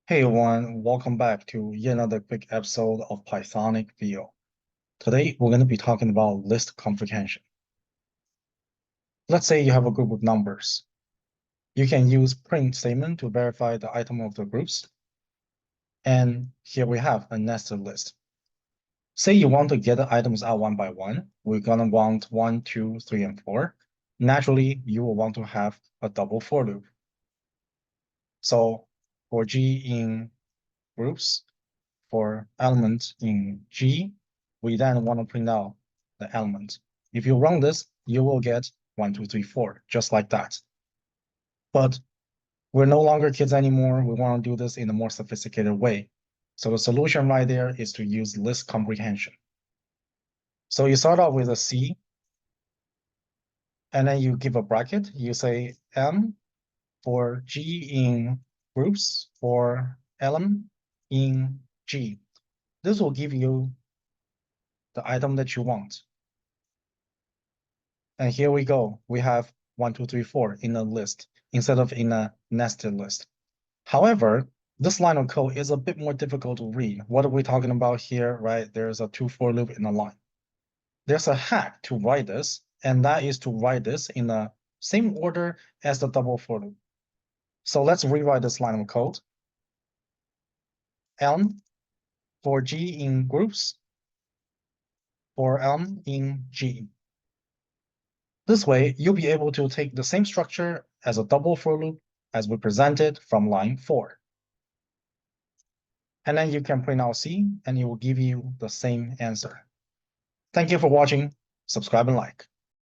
Hey everyone, welcome back to yet another quick episode of Pythonic video. Today we're going to be talking about list comprehension. Let's say you have a group of numbers. You can use print statement to verify the item of the groups. And here we have a nested list. Say you want to get the items out one by one. We're going to want 1, 2, 3, and 4. Naturally, you will want to have a double for loop. So for G in groups, for element in G, we then want to print out the element. If you run this, you will get 1, 2, 3, 4, just like that. But we're no longer kids anymore. We want to do this in a more sophisticated way. So the solution right there is to use list comprehension. So you start off with a C, and then you give a bracket. You say M for G in groups for element in G. This will give you the item that you want. And here we go. We have 1, 2, 3, 4 in a list instead of in a nested list. However, this line of code is a bit more difficult to read. What are we talking about here, right? There's a 2 for loop in a line. There's a hack to write this, and that is to write this in the same order as the double for loop. So let's rewrite this line of code. Elm for G in groups for Elm in G. This way, you'll be able to take the same structure as a double for loop as we presented from line 4. And then you can print out C, and it will give you the same answer. Thank you for watching. Subscribe and like.